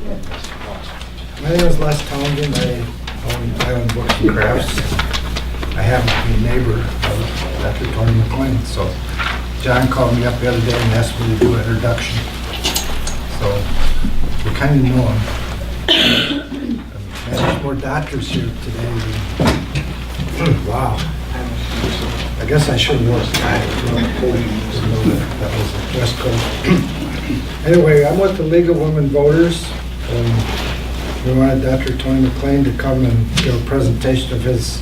My name is Les Townsend. I own Books and Crafts. I happen to be a neighbor of Dr. Tony McLain. So John called me up the other day and asked me to do an introduction. So we kind of know him. There's more doctors here today than, wow. I guess I should have worn a tie. That was a dress code. Anyway, I'm with the League of Women Voters. We wanted Dr. Tony McLain to come and give a presentation of his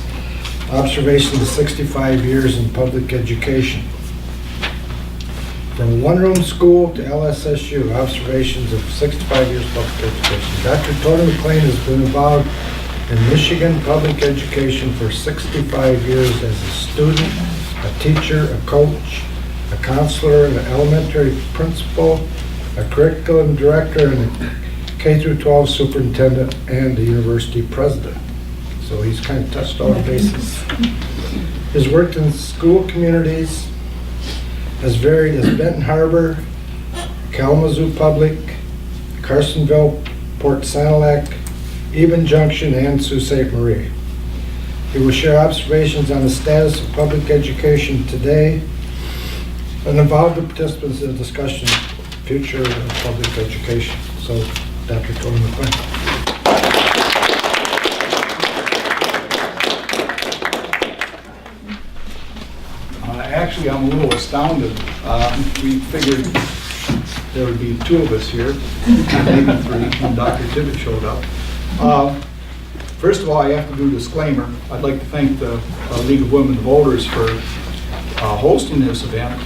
observations of 65 years in public education. From one-room school to LSSU, observations of 65 years public education. Dr. Tony McLain has been involved in Michigan public education for 65 years as a student, a teacher, a coach, a counselor, an elementary principal, a curriculum director, and a K-12 superintendent, and a university president. So he's kind of touched all the bases. His work in school communities has varied as Benton Harbor, Kalamazoo Public, Carsonville, Port Sanilac, Eben Junction, and Sault Ste. Marie. He will share observations on the status of public education today and involve the participants in a discussion of the future of public education. So, Dr. Tony McLain. Actually, I'm a little astounded. We figured there would be two of us here, maybe three, when Dr. Tibbet showed up. First of all, I have to do a disclaimer. I'd like to thank the League of Women Voters for hosting this event.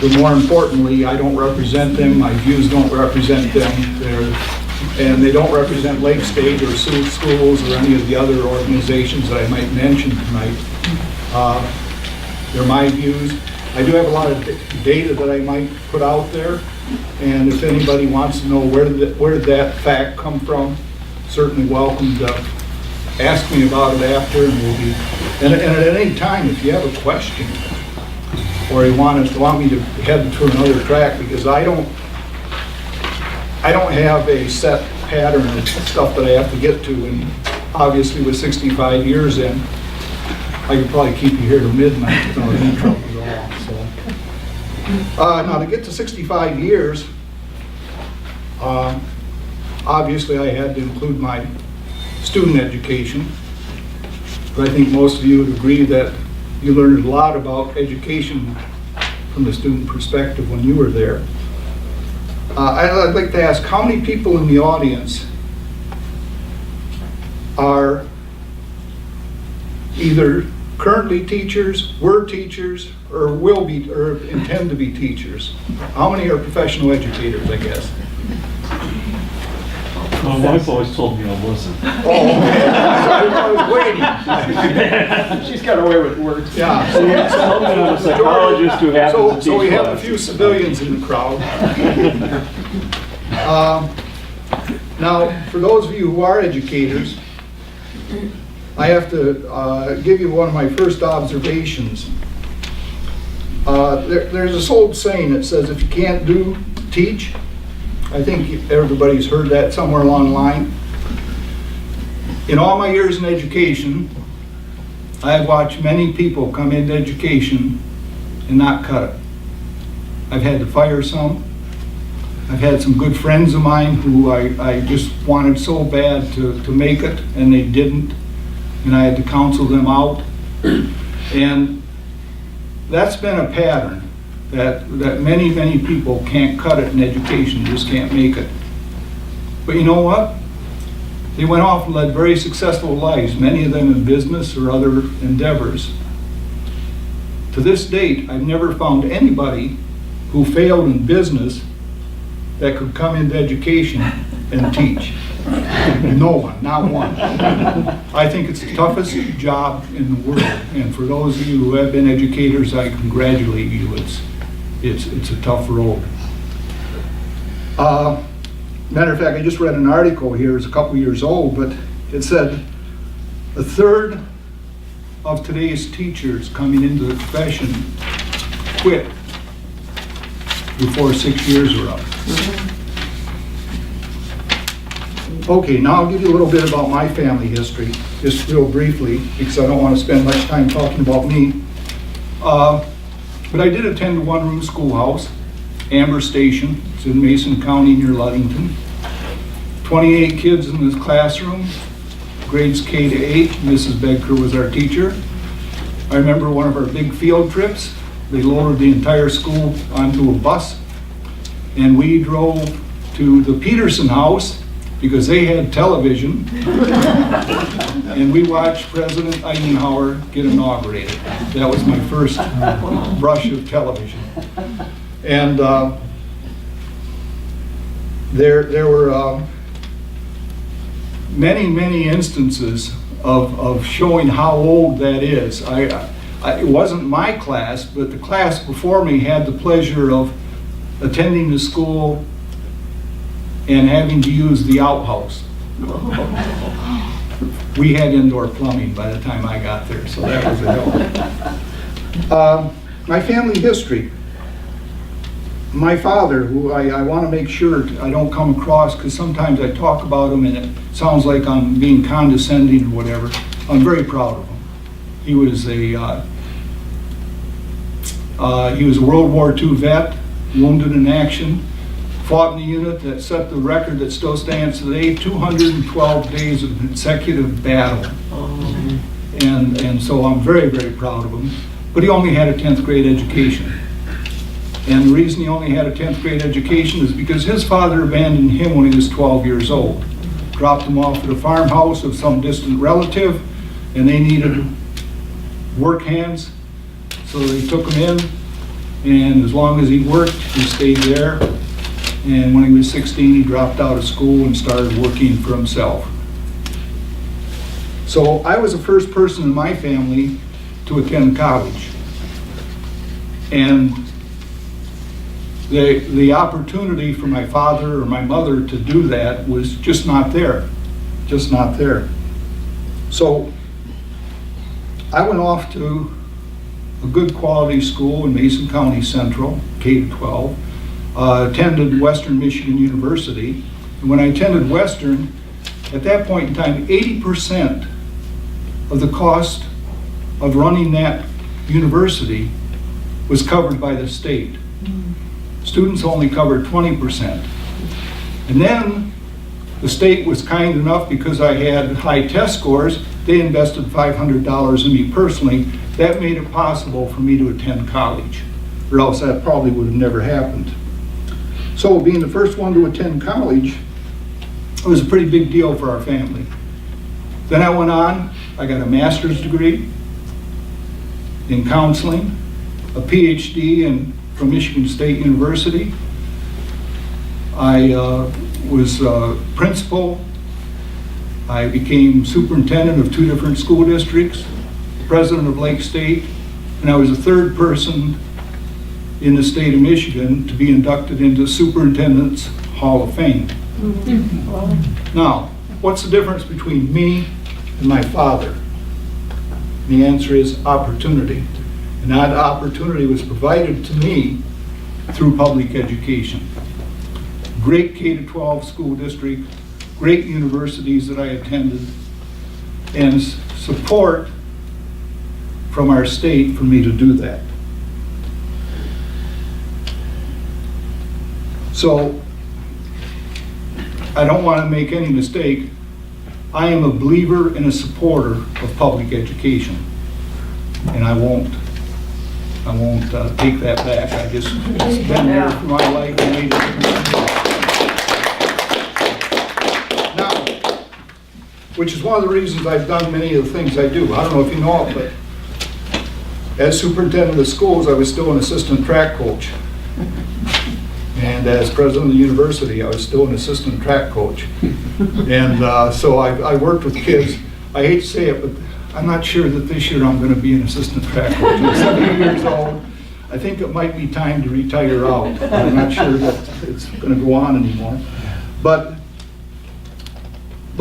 But more importantly, I don't represent them. My views don't represent them. And they don't represent Lake State or Sioux Schools or any of the other organizations that I might mention tonight. They're my views. I do have a lot of data that I might put out there, and if anybody wants to know where did that fact come from, certainly welcome to ask me about it after, and we'll be. And at any time, if you have a question or you want me to head to another track, because I don't have a set pattern of stuff that I have to get to, and obviously with 65 years in, I could probably keep you here till midnight without any trouble at all. So, now to get to 65 years, obviously I had to include my student education. But I think most of you would agree that you learned a lot about education from the student perspective when you were there. I'd like to ask, how many people in the audience are either currently teachers, were teachers, or will be, or intend to be teachers? How many are professional educators, I guess? My wife always told me I wasn't. Oh, okay. I was waiting. She's got away with words. Yeah. So I'm a psychologist who happens to teach So we have a classes. few civilians in the crowd. Now, for those of you who are educators, I have to give you one of my first observations. There's this old saying that says, if you can't do, teach. I think everybody's heard that somewhere along the line. In all my years in education, I've watched many people come into education and not cut it. I've had to fire some. I've had some good friends of mine who I just wanted so bad to make it, and they didn't. And I had to counsel them out. And that's been a pattern, that many people can't cut it in education, just can't make it. But you know what? They went off and led very successful lives, many of them in business or other endeavors. To this date, I've never found anybody who failed in business that could come into education and teach. No one, not one. I think it's the toughest job in the world, and for those of you who have been educators, I congratulate you. It's a tough road. Matter of fact, I just read an article here, it's a couple years old, but it said a third of today's teachers coming into the profession quit before 6 years are up. Okay, now I'll give you a little bit about my family history, just real briefly, because I don't want to spend much time talking about me. But I did attend a one-room schoolhouse, Amber Station. It's in Mason County near Ludington. 28 kids in this classroom, grades K to 8. Mrs. Becker was our teacher. I remember one of our big field trips. They loaded the entire school onto a bus, and we drove to the Peterson House because they had television, and we watched President Eisenhower get inaugurated. That was my first brush of television. And there were many instances of showing how old that is. It wasn't my class, but the class before me had the pleasure of attending the school and having to use the outhouse. We had indoor plumbing by the time I got there, so that was a help. My family history. My father, who I want to make sure I don't come across, because sometimes I talk about him and it sounds like I'm being condescending or whatever. I'm very proud of him. He was a World War II vet, wounded in action, fought in the unit that set the record that still stands today, 212 days of consecutive battle. And so I'm very proud of him. But he only had a 10th grade education. And the reason he only had a 10th grade education is because his father abandoned him when he was 12 years old. Dropped him off at a farmhouse of some distant relative, and they needed work hands. So they took him in, and as long as he worked, he stayed there. And when he was 16, he dropped out of school and started working for himself. So I was the first person in my family to attend college. And the opportunity for my father or my mother to do that was just not there. Just not there. So I went off to a good quality school in Mason County Central, K-12, attended Western Michigan University. And when I attended Western, at that point in time, 80% of the cost of running that university was covered by the state. Students only covered 20%. And then the state was kind enough, because I had high test scores, they invested $500 in me personally. That made it possible for me to attend college, or else that probably would have never happened. So being the first one to attend college, it was a pretty big deal for our family. Then I went on, I got a master's degree in counseling, a PhD from Michigan State University. I was principal. I became superintendent of 2 different school districts, president of Lake State, and I was the 3rd person in the state of Michigan to be inducted into Superintendent's Hall of Fame. Now, what's the difference between me and my father? The answer is opportunity. And that opportunity was provided to me through public education. Great K-12 school district, great universities that I attended, and support from our state for me to do that. So, I don't want to make any mistake. I am a believer and a supporter of public education. And I won't take that back. I just, it's been there for my life and made it. Now, which is one of the reasons I've done many of the things I do. I don't know if you know it, but as superintendent of schools, I was still an assistant track coach. And as president of the university, I was still an assistant track coach. And so I worked with kids. I hate to say it, but I'm not sure that this year I'm going to be an assistant track coach. I'm 70 years old. I think it might be time to retire out. I'm not sure that it's going to go on anymore. But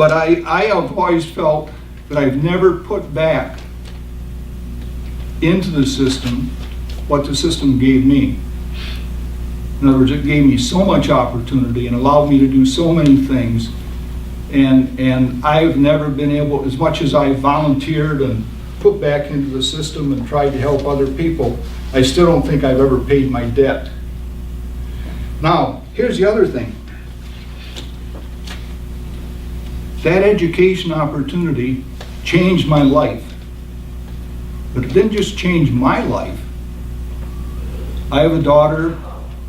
I have always felt that I've never put back into the system what the system gave me. In other words, it gave me so much opportunity and allowed me to do so many things And I've never been able, as much as I volunteered and put back into the system and tried to help other people, I still don't think I've ever paid my debt. Now, here's the other thing. That education opportunity changed my life. But it didn't just change my life. I have a daughter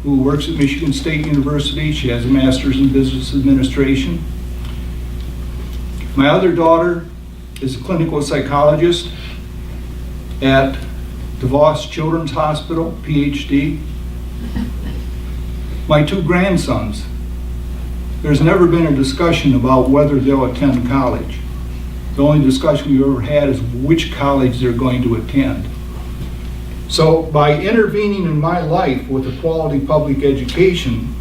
who works at Michigan State University. She has a master's in business administration. My other daughter is a clinical psychologist at DeVos Children's Hospital, PhD. My two grandsons, there's never been a discussion about whether they'll attend college. The only discussion we've ever had is which college they're going to attend. So by intervening in my life with a quality public education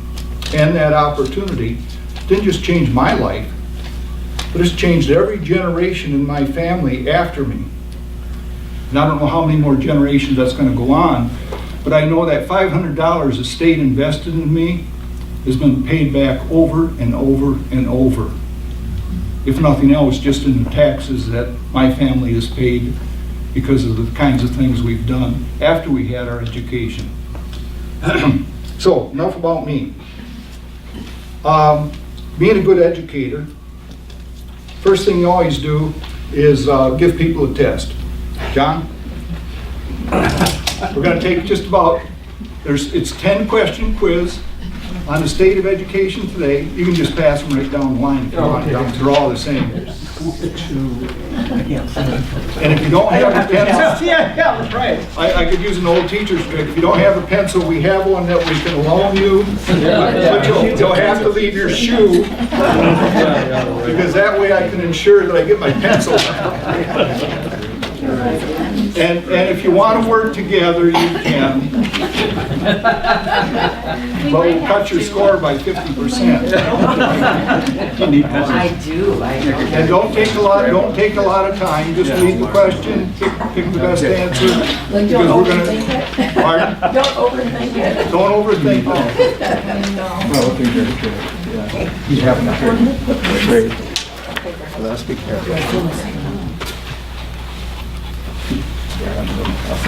and that opportunity, it didn't just change my life, but it's changed every generation in my family after me. And I don't know how many more generations that's going to go on, but I know that $500 the state invested in me has been paid back over and over and over. If nothing else, just in the taxes that my family has paid because of the kinds of things we've done after we had our education. So, enough about me. Being a good educator, first thing you always do is give people a test. John? We're going to take just about, it's 10-question quiz on the state of education today. You can just pass them right down the line if you want. They're all the same. And if you don't have a pencil, Yeah, that's right. I could use an old teacher's trick. If you don't have a pencil, we have one that we can loan you. But you'll have to leave your shoe, because that way I can ensure that I get my pencil. And if you want to work together, you can. But we'll cut your score by 50%. I do. And don't take a lot of time. Just read the question, pick the best answer. Like, Because don't we're gonna. overthink it. Pardon? Don't overthink it. Don't overthink it. No. He's having a great. Let's be careful.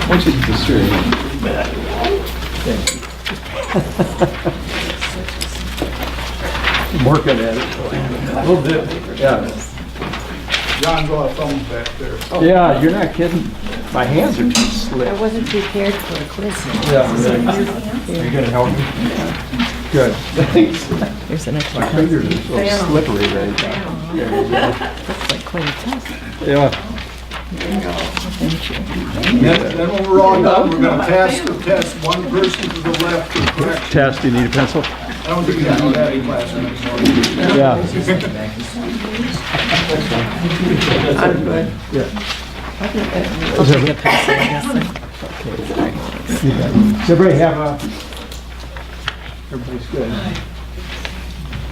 Once you just I'm working at it. A little bit. Yeah. John's all thumbs back there. Yeah, you're not kidding. My hands are too slick. I wasn't prepared for a quiz. Yeah, really. Are you gonna help me? Good. Thanks. Here's the next My one. fingers are so slippery right now. Looks like quite a test. Yeah. Thank you. Then when we're all done, we're gonna pass the test, one person to the left for correction. Test, you need a pencil? I don't think we have no that in class next morning. Yeah. I'm good. Yeah. I'll take a pencil, I guess. Does everybody have a? Everybody's good.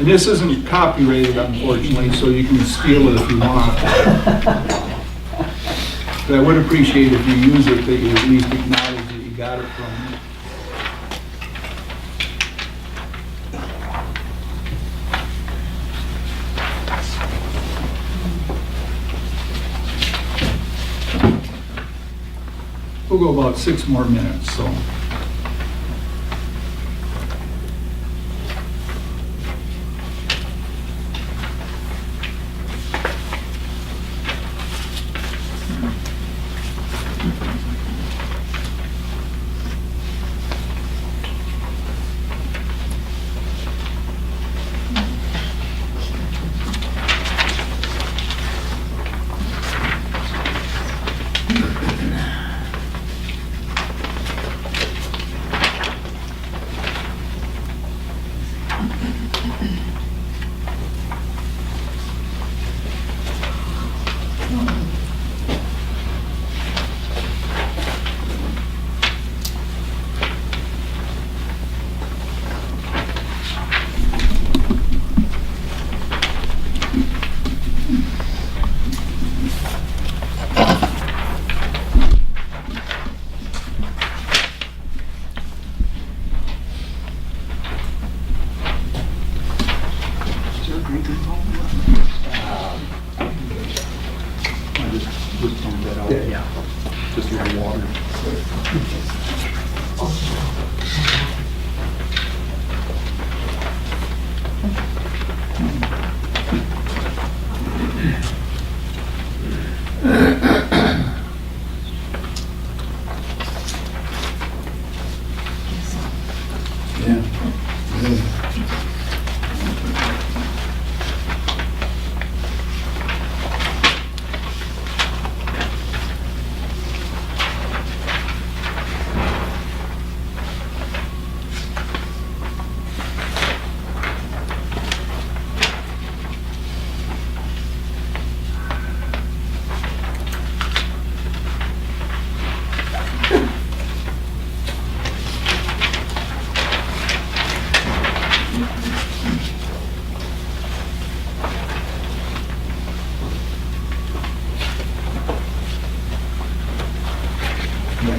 And this isn't copyrighted, unfortunately, so you can steal it if you want. But I would appreciate if you use it, that you at least acknowledge that you got it from me. We'll go about 6 more minutes, so.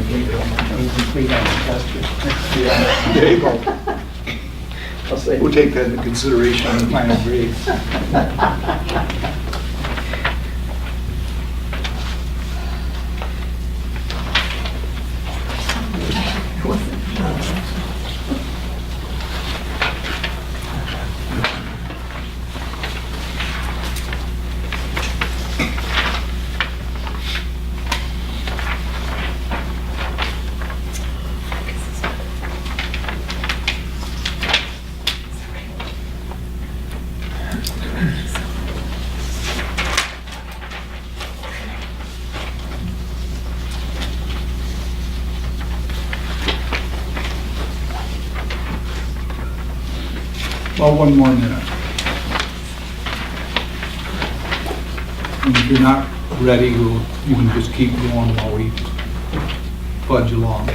There you go. We'll take that into consideration in the final grades. Well, one more minute. And if you're not ready, you can just keep going while we fudge along.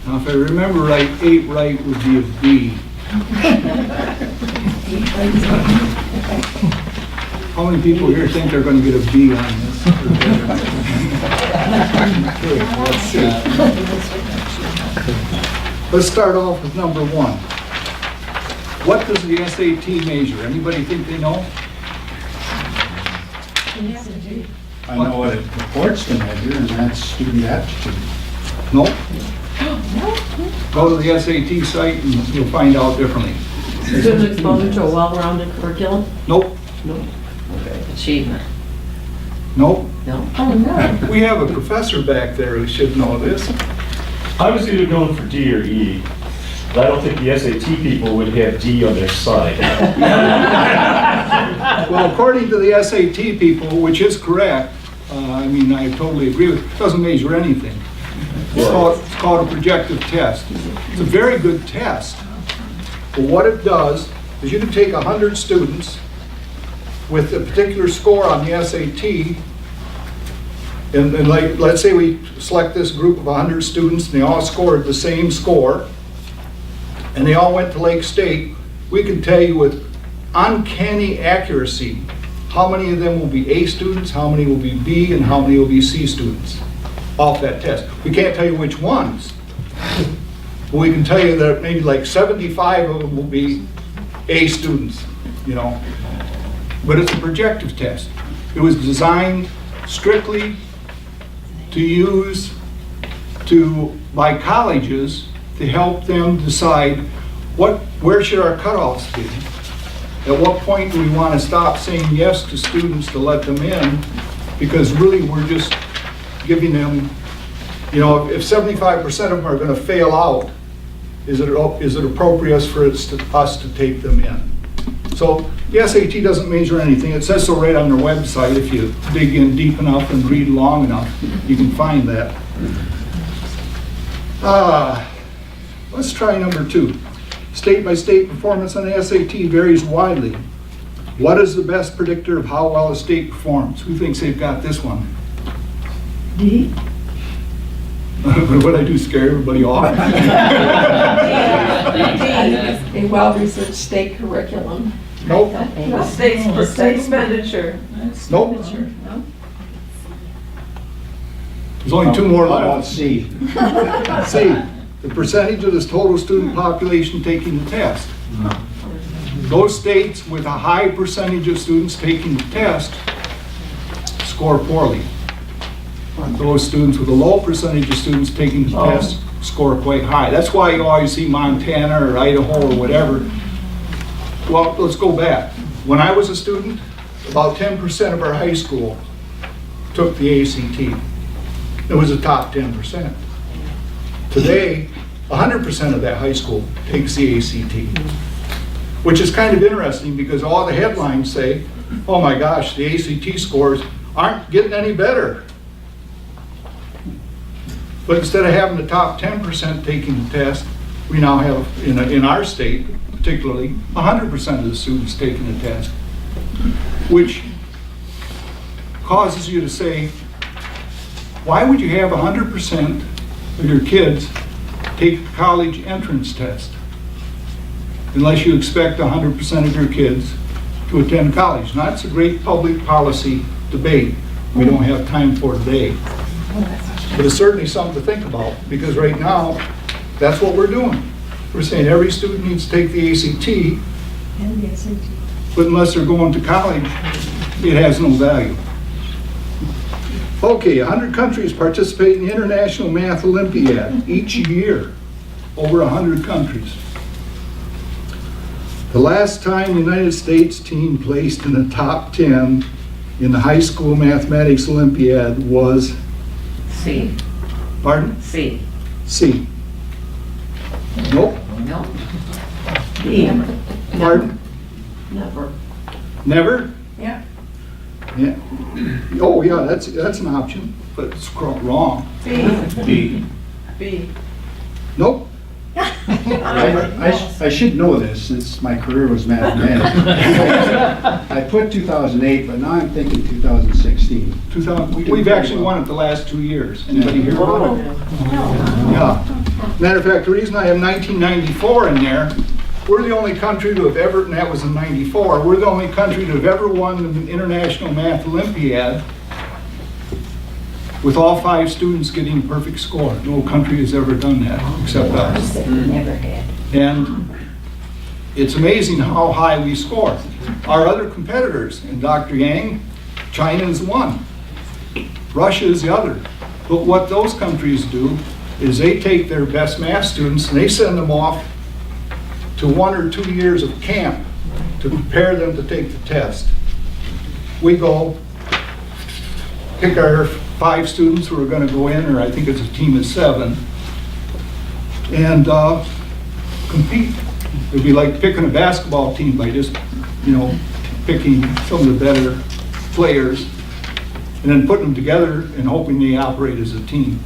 Now, if I remember right, 8 right would be a B. How many people here think they're going to get a B on this? Okay, let's see. Let's start off with number 1. What does the SAT measure? Anybody think they know? I know what it purports to measure, and that's student aptitude. No? Go to the SAT site and you'll find out differently. Student exposure to a well-rounded curriculum? Nope, Achievement? nope. No. Oh, no. We have a professor back there who should know this. I was either going for D or E, but I don't think the SAT people would have D on their side. Well, according to the SAT people, which is correct, I mean, I totally agree with it, doesn't measure anything. It's called a projective test. It's a very good test. But what it does is you can take 100 students with a particular score on the SAT, and like, let's say we select this group of 100 students, and they all scored the same score, and they all went to Lake State. We can tell you with uncanny accuracy how many of them will be A students, how many will be B, and how many will be C students off that test. We can't tell you which ones, but we can tell you that maybe like 75 of them will be A students, you know. But it's a projective test. It was designed strictly to use by colleges to help them decide where should our cutoffs be. At what point do we want to stop saying yes to students to let them in? Because really we're just giving them, you know, if 75% of them are going to fail out, is it appropriate for us to take them in? So the SAT doesn't measure anything. It says so right on their website. If you dig in deep enough and read long enough, you can find that. Let's try number 2. State-by-state performance on the SAT varies widely. What is the best predictor of how well a state performs? Who thinks they've got this one? D? What I do, scare everybody off? A well-researched state curriculum. Nope, State expenditure. nope. There's only 2 more How about left. C? C, the percentage of the total student population taking the test. Those states with a high percentage of students taking the test score poorly. Those students with a low percentage of students taking the test score quite high. That's why you always see Montana or Idaho or whatever. Well, let's go back. When I was a student, about 10% of our high school took the ACT. It was the top 10%. Today, 100% of that high school takes the ACT, which is kind of interesting because all the headlines say, oh my gosh, the ACT scores aren't getting any better. But instead of having the top 10% taking the test, we now have, in our state particularly, 100% of the students taking the test, which causes you to say, why would you have 100% of your kids take the college entrance test unless you expect 100% of your kids to attend college? Now, that's a great public policy debate we don't have time for today. But it's certainly something to think about, because right now, that's what we're doing. We're saying every student needs to take the ACT, And the SAT. but unless they're going to college, it has no value. Okay, 100 countries participate in the International Math Olympiad each year, over 100 countries. The last time the United States team placed in the top 10 in the high school mathematics Olympiad was, C, pardon? C. C. Nope, No. B. pardon? Never. Never? Yeah. Yeah. Oh, yeah, that's an option, but it's wrong. B. B. Nope. I should know this, since my career was mathematics. I put 2008, but now I'm thinking 2016. 2000, we've actually won it the last 2 years. Anybody hear about it? Yeah. Matter of fact, the reason I have 1994 in there, we're the only country to have ever, and that was in 94, we're the only country to have ever won the International Math Olympiad with all 5 students getting a perfect score. No country has ever done that, except us. Never had. And it's amazing how high we score. Our other competitors, and Dr. Yang, China is one. Russia is the other. But what those countries do is they take their best math students and they send them off to 1 or 2 years of camp to prepare them to take the test. We go pick our 5 students who are going to go in, or I think it's a team of 7, and compete. It'd be like picking a basketball team by just, picking some of the better players and then putting them together and hoping they operate as a team.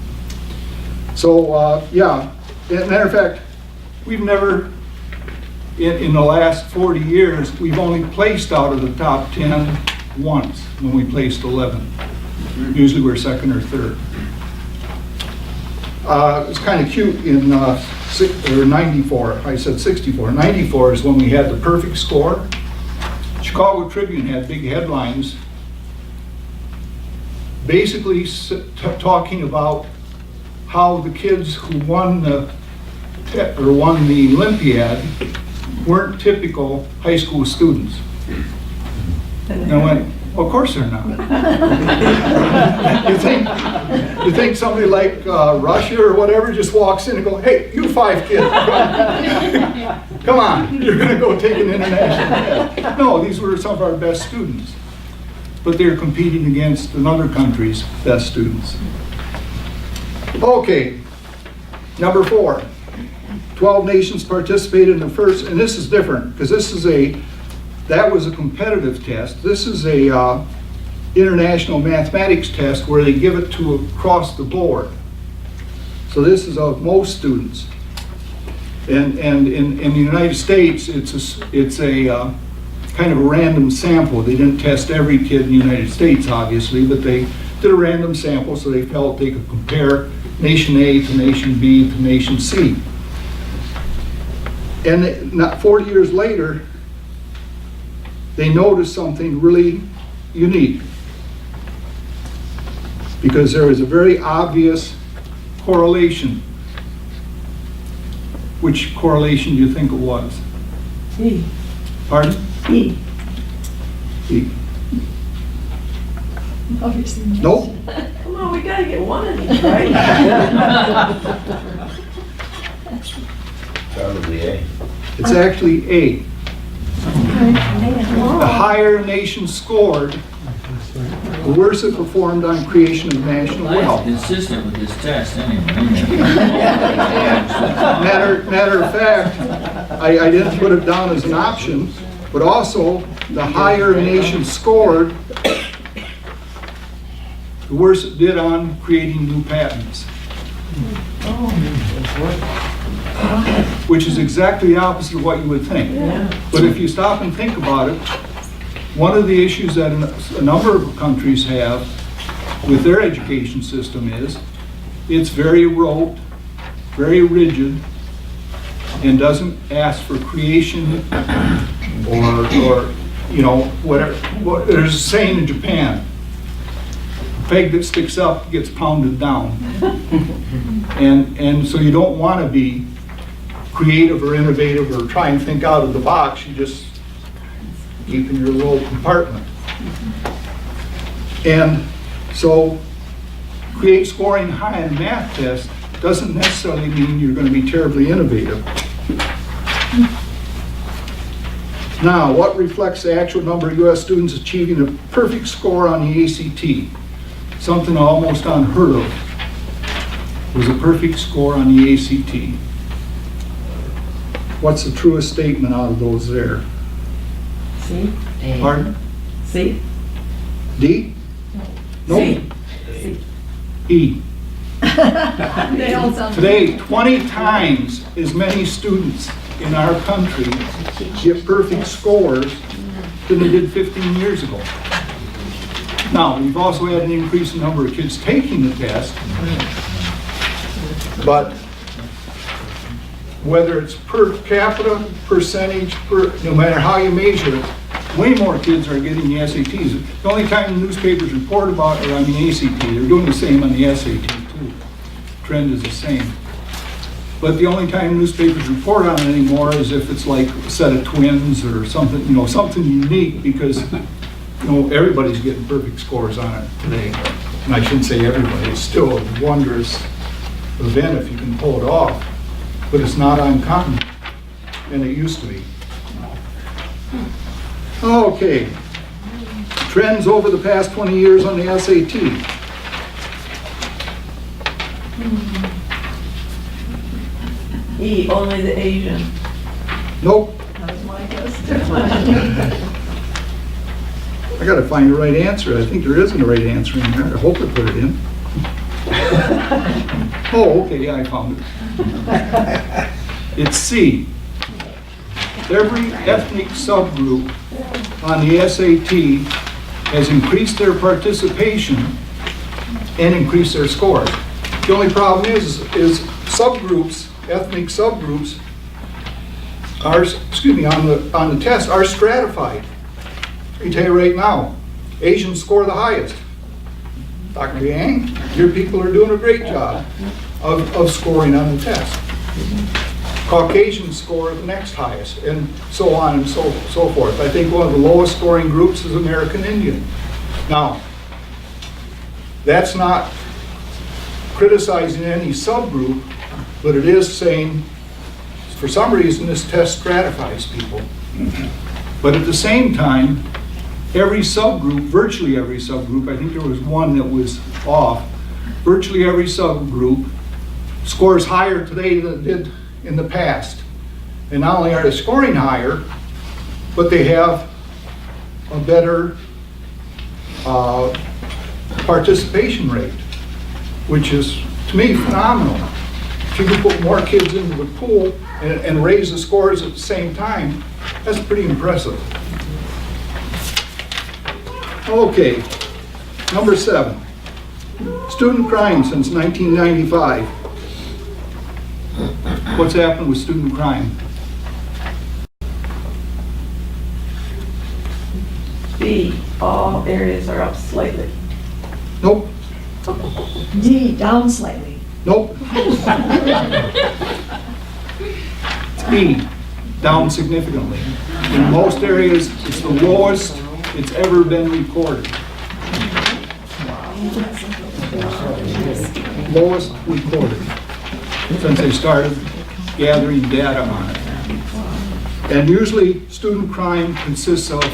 So, yeah, as a matter of fact, we've never, in the last 40 years, we've only placed out of the top 10 once when we placed 11. Usually we're second or third. It's kind of cute in 94, I said 64. 94 is when we had the perfect score. Chicago Tribune had big headlines basically talking about how the kids who won the Olympiad weren't typical high school students. And I went, well, of course they're not. you think somebody like Russia or whatever just walks in and go, hey, you 5 kids, come on, you're going to go take an international test. No, these were some of our best students. But they're competing against another country's best students. Okay, number 4. 12 nations participated in the first, and this is different, because that was a competitive test. This is a international mathematics test where they give it to across the board. So this is of most students. And in the United States, it's a kind of a random sample. They didn't test every kid in the United States, obviously, but they did a random sample so they felt they could compare nation A to nation B to nation C. And not 40 years later, they noticed something really unique, because there was a very obvious correlation. Which correlation do you think it was? E. Pardon? E. E. Obviously. Nope. Come on, we gotta get one of these, right? Probably A. It's actually A. The higher a nation scored, the worse it performed on creation of national wealth. Consistent with this test anyway. Matter of fact, I didn't put it down as an option, but also the higher a nation scored, the worse it did on creating new patents. Which is exactly the opposite of what you would think. But if you stop and think about it, one of the issues that a number of countries have with their education system is it's very rote, very rigid, and doesn't ask for creation or you know, whatever. There's a saying in Japan, a peg that sticks up gets pounded down. And so you don't want to be creative or innovative or try and think out of the box. You just keep in your little compartment. And so scoring high in a math test doesn't necessarily mean you're going to be terribly innovative. Now, what reflects the actual number of U.S. students achieving a perfect score on the ACT? Something almost unheard of was a perfect score on the ACT. What's the truest statement out of those there? C. Pardon? C. D? No. C. E. They all sound. Today, 20 times as many students in our country get perfect scores than they did 15 years ago. Now, we've also had an increase in the number of kids taking the test, but whether it's per capita, percentage, no matter how you measure it, way more kids are getting the SATs. The only time the newspapers report about it are on the ACT. They're doing the same on the SAT too. Trend is the same. But the only time newspapers report on it anymore is if it's like a set of twins or something, you know, something unique, because, you know, everybody's getting perfect scores on it today. And I shouldn't say everybody, it's still a wondrous event if you can pull it off, but it's not uncommon, and it used to be. Okay, trends over the past 20 years on the SAT. E, only the Asian. Nope, That was my guess. I gotta find the right answer. I think there isn't a right answer in there. I hope I put it in. Oh, okay, yeah, I found it. It's C. Every ethnic subgroup on the SAT has increased their participation and increased their scores. The only problem is subgroups, ethnic subgroups are, on the test are stratified. I can tell you right now, Asians score the highest. Dr. Yang, your people are doing a great job of scoring on the test. Caucasians score the next highest, and so on and so forth. I think one of the lowest scoring groups is American Indian. Now, that's not criticizing any subgroup, but it is saying, for some reason, this test stratifies people. But at the same time, every subgroup, virtually every subgroup, I think there was one that was off, virtually every subgroup scores higher today than it did in the past. And not only are they scoring higher, but they have a better participation rate, which is, to me, phenomenal. If you can put more kids into the pool and raise the scores at the same time, that's pretty impressive. Okay, number 7. Student crime since 1995. What's happened with student crime? B, all areas are up slightly. Nope, D, down slightly. nope. E, down significantly. In most areas, it's the lowest it's ever been recorded. Lowest recorded since they started gathering data on it. And usually student crime consists of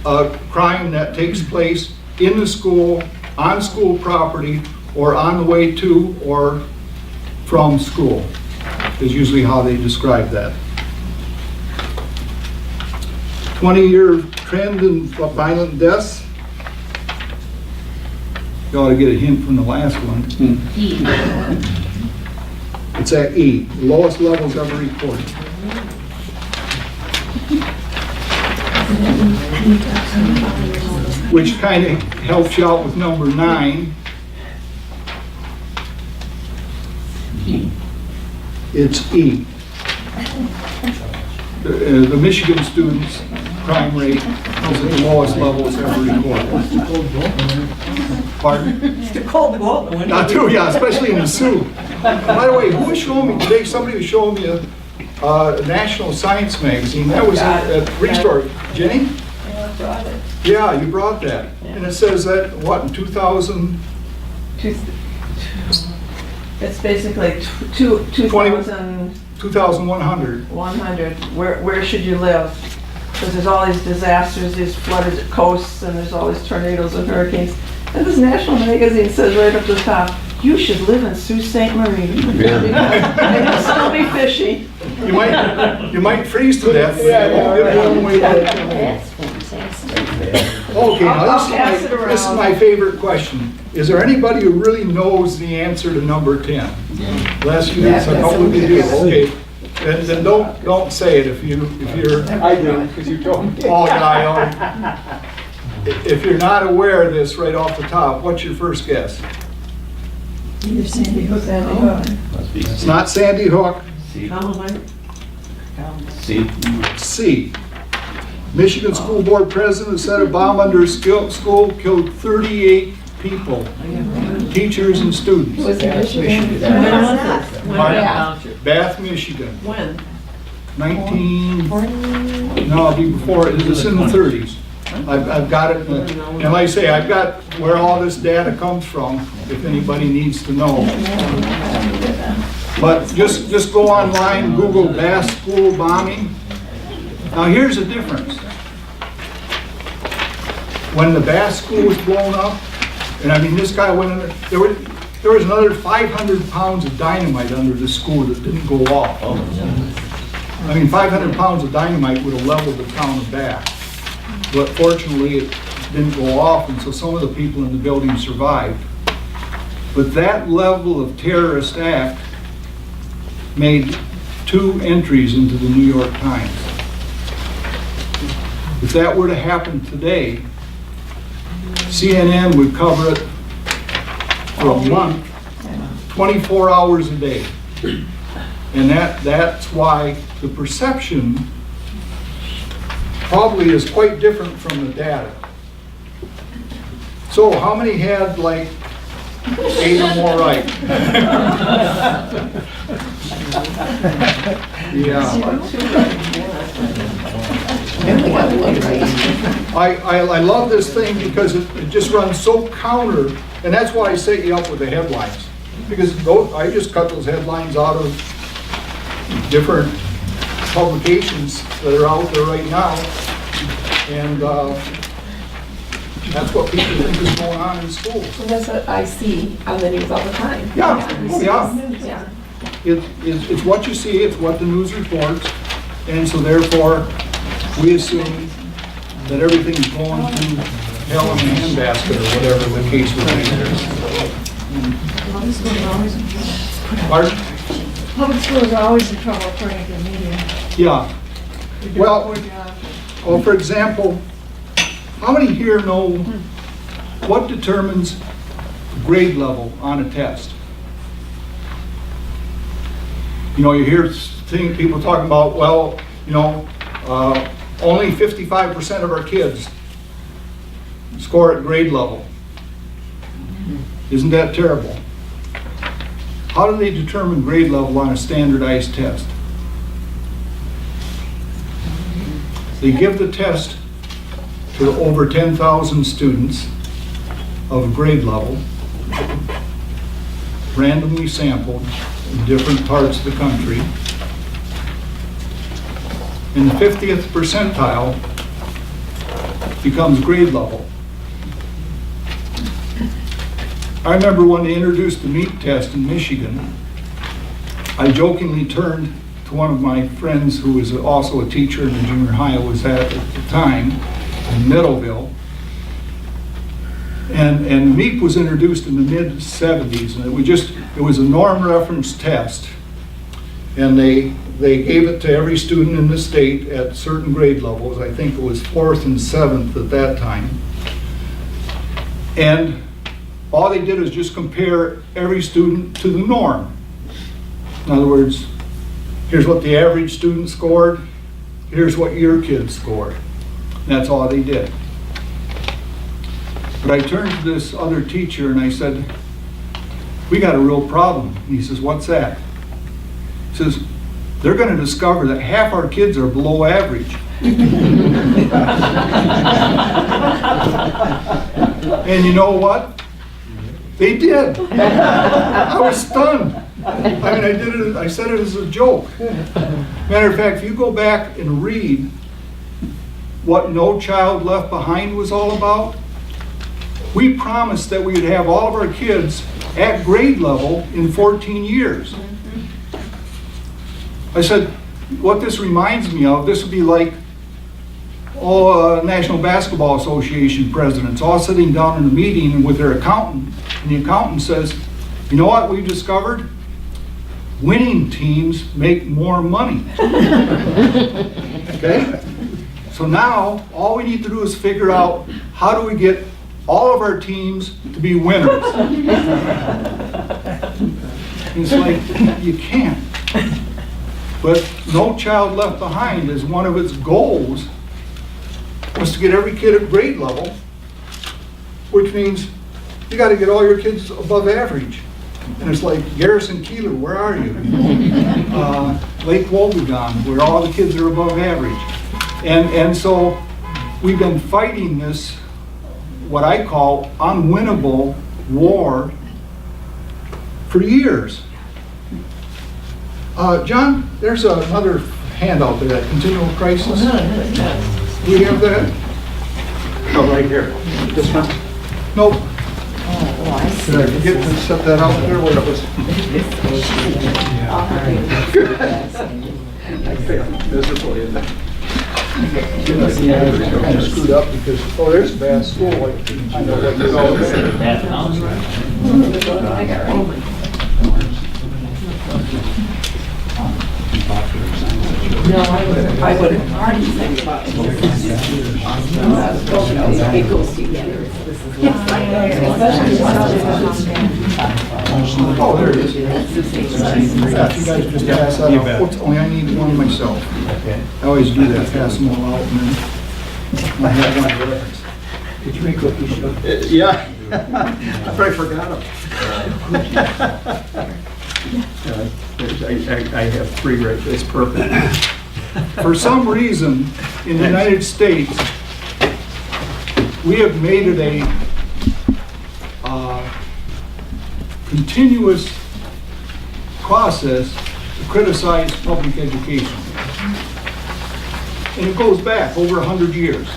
a crime that takes place in the school, on school property, or on the way to or from school, is usually how they describe that. 20-year trend in violent deaths. You ought to get a hint from the last one. It's at E, lowest levels ever recorded. Which kind of helps you out with number 9. It's E. The Michigan students' crime rate is at the lowest levels ever recorded. Pardon? It's too cold to go out the window. Not too, yeah, especially in the Sioux. By the way, who was showing me today? Somebody was showing me a National Science magazine. That was at Restore. Jenny? Yeah, I brought it. Yeah, you brought that. And it says that, what, in 2000? It's basically 2,100. 2,100. Where should you live? Because there's all these disasters, these flooded coasts, and there's all these tornadoes and hurricanes. And this national magazine says right up the top, you should live in Sault Ste. Marie. And you'll still be fishy. You might freeze to death. That's fantastic. Okay, now I'll pass it this is around. my favorite question. Is there anybody who really knows the answer to number 10? Les, you did, so a couple of you do. Okay, then don't say it if you're. I do, because you told me. Oh, yeah, if you're not aware of this right off the top, what's your first guess? Either Sandy Hook. Sandy Hook. Must be It's not Sandy Hook. C. Michigan School Board President set a bomb under a school, killed 38 people, teachers and students. Was it Michigan? Pardon? Bath, Michigan. When? 19, no, it'll be before, it's in the 30s. I've got it, and like I say, I've got where all this data comes from, if anybody needs to know. But just go online, Google Bath School bombing. Now here's the difference. When the Bath School was blown up, and I mean, this guy went in there, there was another 500 pounds of dynamite under the school that didn't go off. I mean, 500 pounds of dynamite would have leveled the town of Bath. But fortunately, it didn't go off, and so some of the people in the building survived. But that level of terrorist act made 2 entries into the New York Times. If that were to happen today, CNN would cover it for a month, 24 hours a day. And that's why the perception probably is quite different from the data. So how many had like 8 or more right? Yeah. I love this thing because it just runs so counter, and that's why I set you up with the headlines. Because I just cut those headlines out of different publications that are out there right now, and that's what people think is going on in schools. And that's what I see on the news all the time. Yeah, oh yeah. Yeah. It's what you see, it's what the news reports, and so therefore, we assume that everything's going to hell in a handbasket or whatever the case would be. Pardon? Public schools are always in trouble according to the media. Yeah. Well, for example, how many here know what determines grade level on a test? You know, you hear people talking about, well, you know, only 55% of our kids score at grade level. Isn't that terrible? How do they determine grade level on a standardized test? They give the test to over 10,000 students of grade level, randomly sampled in different parts of the country. And the 50th percentile becomes grade level. I remember when they introduced the MEP test in Michigan, I jokingly turned to one of my friends who was also a teacher in the junior high I was at the time, in Middleville, And MEP was introduced in the mid-70s, and it was a norm reference test. And they gave it to every student in the state at certain grade levels. I think it was 4th and 7th at that time. And all they did is just compare every student to the norm. In other words, here's what the average student scored, here's what your kids scored. That's all they did. But I turned to this other teacher and I said, we got a real problem. And he says, what's that? He says, they're going to discover that half our kids are below average. And you know what? They did. I was stunned. I mean, I said it as a joke. Matter of fact, if you go back and read what No Child Left Behind was all about, we promised that we would have all of our kids at grade level in 14 years. I said, what this reminds me of, this would be like National Basketball Association presidents all sitting down in a meeting with their accountant, and the accountant says, you know what we've discovered? Winning teams make more money. Okay? So now, all we need to do is figure out how do we get all of our teams to be winners. It's like, you can't. But No Child Left Behind, as one of its goals, was to get every kid at grade level, which means you got to get all your kids above average. And it's like, Garrison Keeler, where are you? Lake Wobegon, where all the kids are above average. And so we've been fighting this, what I call unwinnable war, for years. John, there's another handout there, that continual crisis. Do we have that? Oh, right here. This one? Nope. Oh, I see. Did I forget to set that out there where it was? I failed miserably in that. Kind of screwed up because, oh, there's a bad school. I know what you're all there. Bad house, right? No, I would have already said about it. It goes together. Oh, there it is. Yeah, if you guys just pass that out. Only I need one myself. I always do that, pass them all out, and then I have one reference. Did you make cookies? Yeah. I probably forgot them. I have 3 right. It's perfect. For some reason, in the United States, we have made it a continuous process to criticize public education. And it goes back over 100 years.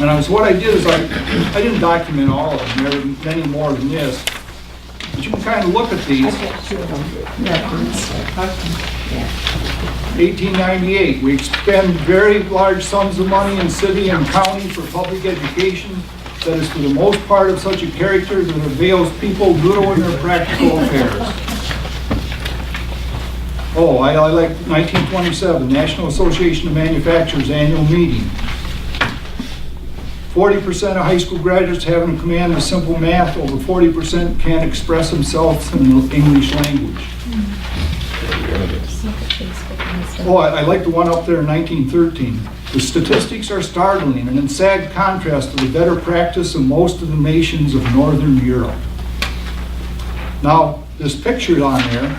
And so what I did is I didn't document all of them, there are many more than this. But you can kind of look at these. 1898, we expend very large sums of money in city and county for public education that is for the most part of such a character that avails people little in their practical affairs. Oh, I like 1927, National Association of Manufacturers annual meeting. 40% of high school graduates having a command of simple math, over 40% can't express themselves in the English language. Oh, I like the one up there in 1913. The statistics are startling and in sad contrast to the better practice of most of the nations of Northern Europe. Now, this picture on there,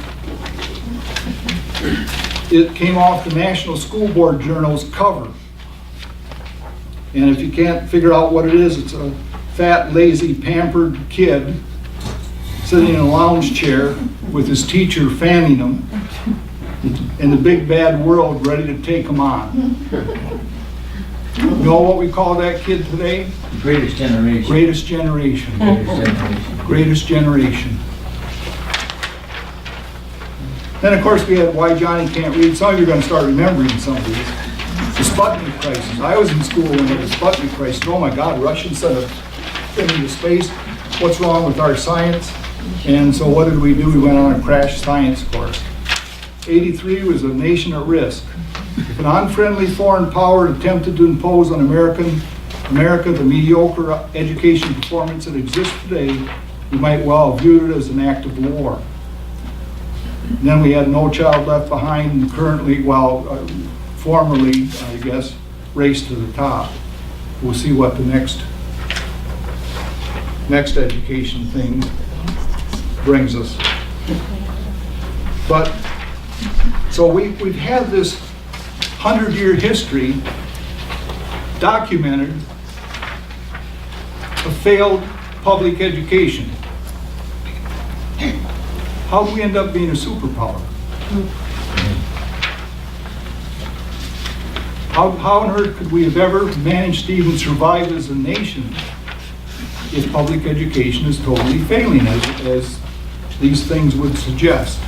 it came off the National School Board Journal's cover. And if you can't figure out what it is, it's a fat, lazy, pampered kid sitting in a lounge chair with his teacher fanning him, and the big bad world ready to take him on. You know what we call that kid today? Greatest generation. Greatest generation. Greatest generation. Greatest generation. Then, of course, we had Why Johnny Can't Read. Some of you are going to start remembering some of these. The Sputnik crisis. I was in school when there was Sputnik crisis. Oh my God, Russians sent a thing into space. What's wrong with our science? And so what did we do? We went on a crash science course. 83 was a nation at risk. If an unfriendly foreign power attempted to impose on America the mediocre education performance that exists today, we might well have viewed it as an act of war. And then we had No Child Left Behind, and currently, formerly, I guess, Race to the Top. We'll see what the next education thing brings us. But, so we've had this 100-year history documented of failed public education. How do we end up being a superpower? How on earth could we have ever managed to even survive as a nation if public education is totally failing, as these things would suggest?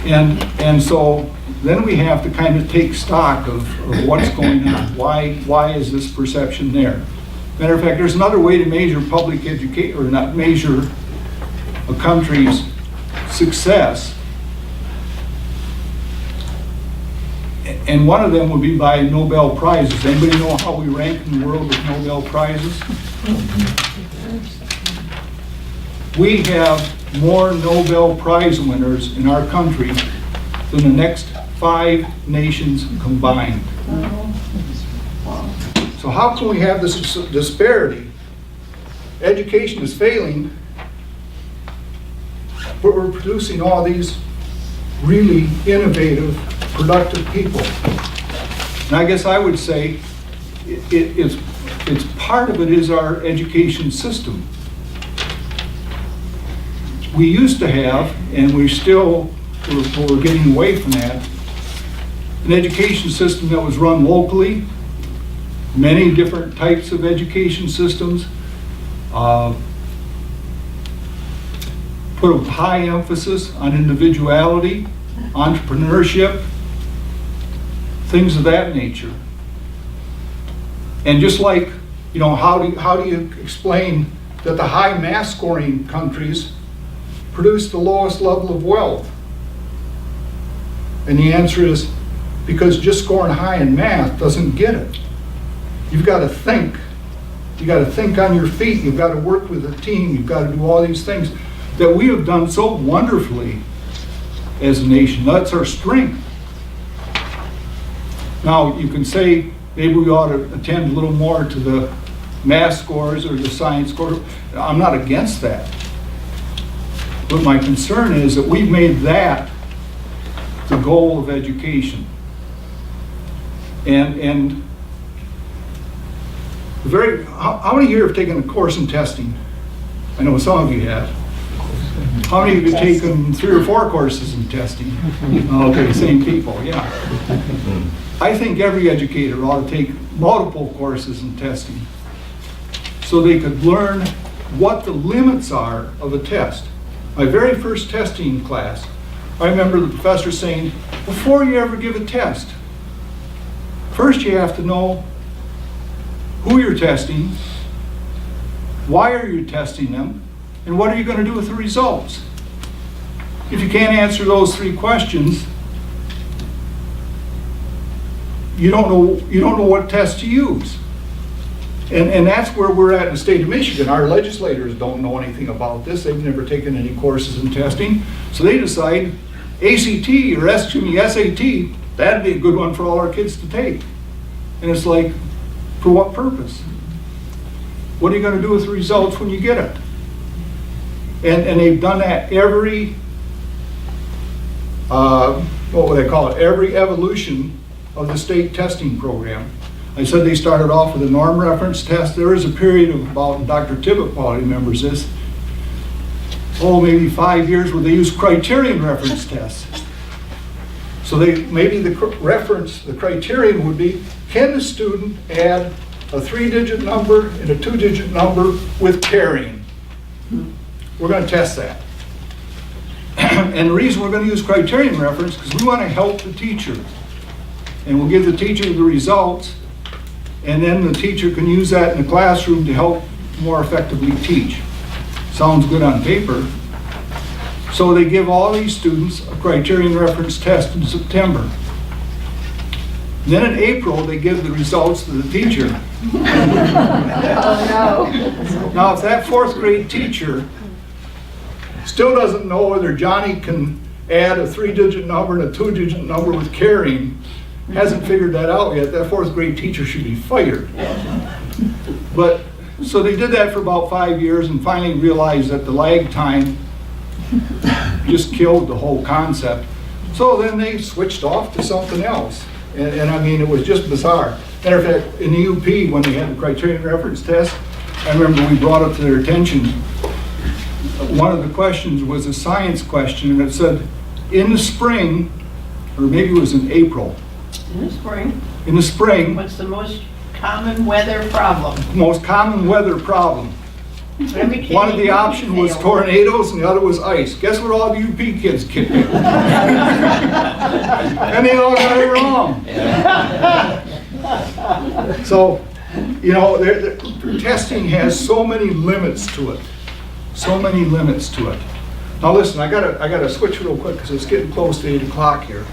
And so then we have to kind of take stock of what's going on. Why is this perception there? Matter of fact, there's another way to measure public education, or not measure a country's success. And one of them would be by Nobel Prizes. Anybody know how we rank in the world with Nobel Prizes? We have more Nobel Prize winners in our country than the next 5 nations combined. So how can we have this disparity? Education is failing, but we're producing all these really innovative, productive people. And I guess I would say it's part of it is our education system. We used to have, and we're getting away from that, an education system that was run locally, many different types of education systems, put a high emphasis on individuality, entrepreneurship, things of that nature. And just like, how do you explain that the high math scoring countries produce the lowest level of wealth? And the answer is because just scoring high in math doesn't get it. You've got to think. You've got to think on your feet. You've got to work with a team. You've got to do all these things that we have done so wonderfully as a nation. That's our strength. Now, you can say maybe we ought to attend a little more to the math scores or the science scores. I'm not against that. But my concern is that we've made that the goal of education. And how many here have taken a course in testing? I know some of you have. How many of you have taken 3 or 4 courses in testing? Okay, same people, yeah. I think every educator ought to take multiple courses in testing so they could learn what the limits are of a test. My very first testing class, I remember the professor saying, before you ever give a test, first you have to know who you're testing, why are you testing them, and what are you going to do with the results? If you can't answer those 3 questions, you don't know what test to use. And that's where we're at in the state of Michigan. Our legislators don't know anything about this. They've never taken any courses in testing. So they decide SAT, that'd be a good one for all our kids to take. And it's like, for what purpose? What are you going to do with the results when you get it? And they've done that every, every evolution of the state testing program. I said they started off with a norm reference test. There was a period of about, Dr. Tibbet probably remembers this, maybe 5 years where they used criterion reference tests. So maybe the criterion would be, can the student add a 3-digit number and a 2-digit number with carrying? We're going to test that. And the reason we're going to use criterion reference is because we want to help the teacher. and we'll give the teacher the results, and then the teacher can use that in the classroom to help more effectively teach. Sounds good on paper. So they give all these students a criterion reference test in September. Then in April, they give the results to the teacher. Now, if that 4th grade teacher still doesn't know whether Johnny can add a 3-digit number and a 2-digit number with carrying, hasn't figured that out yet, that 4th grade teacher should be fired. But, so they did that for about 5 years and finally realized that the lag time just killed the whole concept. So then they switched off to something else. And I mean, it was just bizarre. Matter of fact, in the UP, when they had the criterion reference test, I remember we brought it to their attention. One of the questions was a science question, and it said, in the spring, or maybe it was in April. In the spring, In the spring, what's the most common weather problem? most common weather problem. Every kid One of the in options was failed. tornadoes and the other was ice. Guess what all the UP kids kicked in? And they all got it wrong. So, you know, testing has so many limits to it. So many limits to it. Now listen, I gotta switch real quick because it's getting close to 8 o'clock here.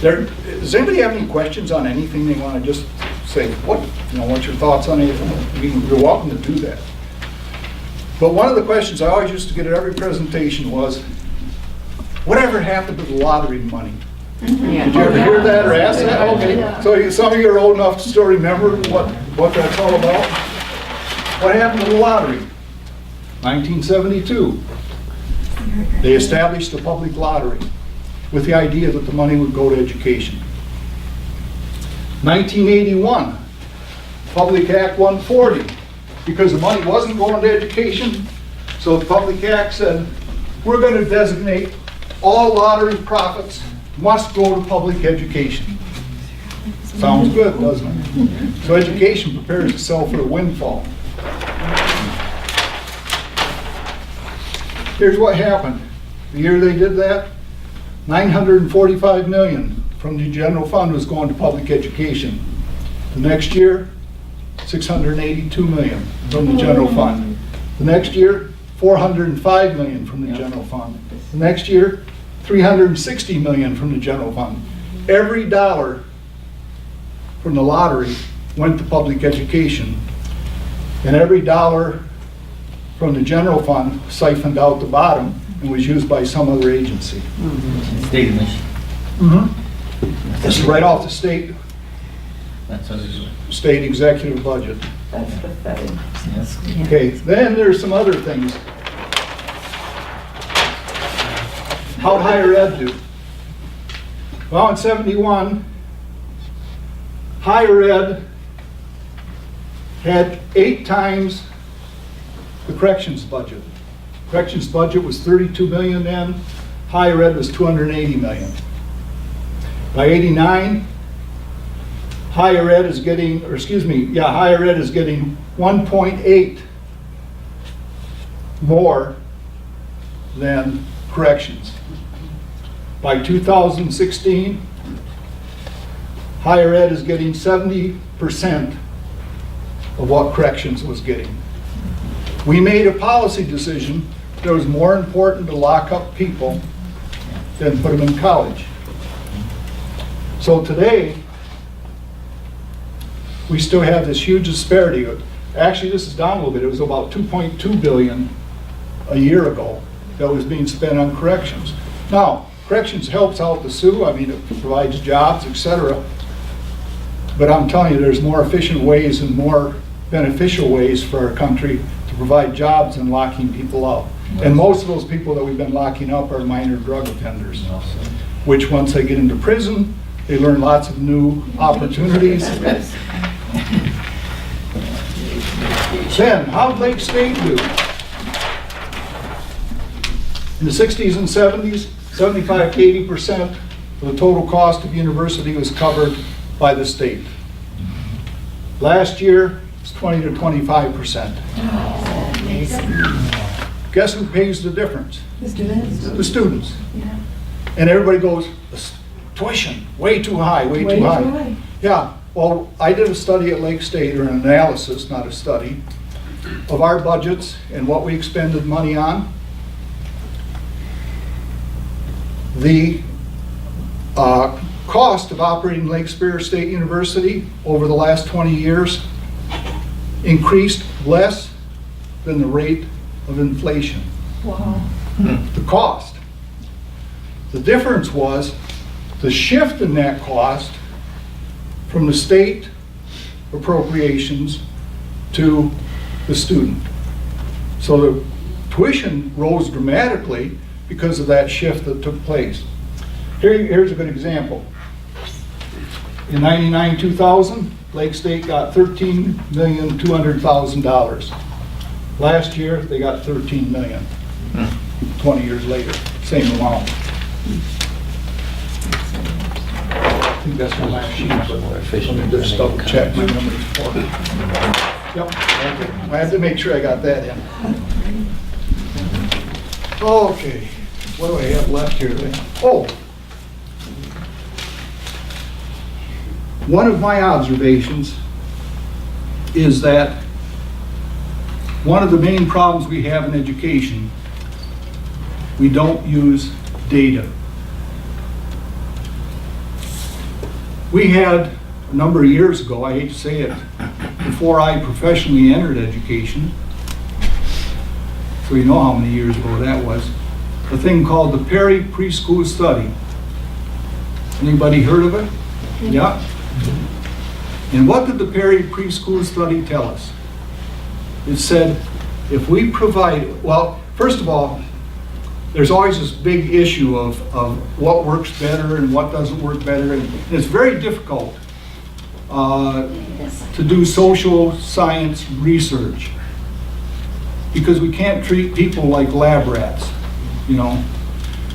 Does anybody have any questions on anything they want to just say? What's your thoughts on anything? I mean, you're welcome to do that. But one of the questions I always used to get at every presentation was, whatever happened to the lottery money? Did you ever hear that or ask that? Okay, so some of you are old enough to still remember what that's all about. What happened to the lottery? 1972. They established the public lottery with the idea that the money would go to education. 1981, Public Act 140, because the money wasn't going to education, so the Public Act said, we're going to designate all lottery profits must go to public education. Sounds good, doesn't it? So education prepares itself for a windfall. Here's what happened. The year they did that, $945 million from the general fund was going to public education. The next year, $682 million from the general fund. The next year, $405 million from the general fund. The next year, $360 million from the general fund. Every dollar from the lottery went to public education, and every dollar from the general fund siphoned out the bottom and was used by some other agency. State of Michigan. This is right off the state That's what it is. executive budget. That's pathetic. Yes. Okay, then there's some other things. How'd higher ed do? Well, in '71, higher ed had 8 times the corrections budget. Corrections budget was 32 million then, higher ed was 280 million. By '89, higher ed is getting 1.8 more than corrections. By 2016, higher ed is getting 70% of what corrections was getting. We made a policy decision that it was more important to lock up people than put them in college. So today, we still have this huge disparity. Actually, this is down a little bit. It was about 2.2 billion a year ago that was being spent on corrections. Now, corrections helps out the Sioux. I mean, it provides jobs, etc. But I'm telling you, there's more efficient ways and more beneficial ways for our country to provide jobs than locking people up. And most of those people that we've been locking up are minor drug offenders, which once they get into prison, they learn lots of new opportunities. Then, how'd Lake State do? In the 60s and 70s, 75 to 80% of the total cost of university was covered by the state. Last year, it's 20 to 25%. Guess who pays the difference? The students. The students. And everybody goes, tuition, way too high, way Way too too high. high. Yeah, well, I did a study at Lake State, or an analysis, not a study, of our budgets and what we expended money on. The cost of operating Lake Superior State University over the last 20 years increased less than the rate of inflation. Wow. The cost. The difference was the shift in that cost from the state appropriations to the student. So the tuition rose dramatically because of that shift that took place. Here's a good example. In 99, 2000, Lake State got $13,200,000. Last year, they got $13 million. 20 years later, same amount. I think that's my last sheet, but let me just double check my numbers for it. Yep, I had to make sure I got that in. Okay, what do I have left here then? Oh, one of my observations is that one of the main problems we have in education, we don't use data. We had, a number of years ago, I hate to say it, before I professionally entered education, so you know how many years ago that was, a thing called the Perry Preschool Study. Anybody heard of it? Yeah. And what did the Perry Preschool Study tell us? It said, if we provide, well, first of all, there's always this big issue of what works better and what doesn't work better, and it's very difficult to do social science research because we can't treat people like lab rats, you know.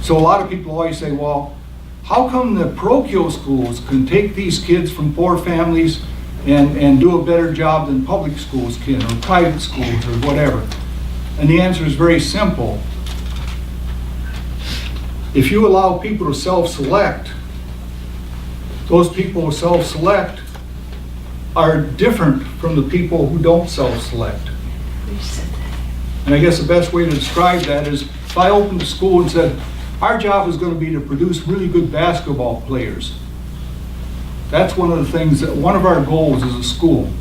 So a lot of people always say, well, how come the parochial schools can take these kids from poor families and do a better job than public schools can, or private schools, or whatever? And the answer is very simple. If you allow people to self-select, those people who self-select are different from the people who don't self-select. And I guess the best way to describe that is if I opened a school and said, our job is going to be to produce really good basketball players. That's one of the things, one of our goals as a school.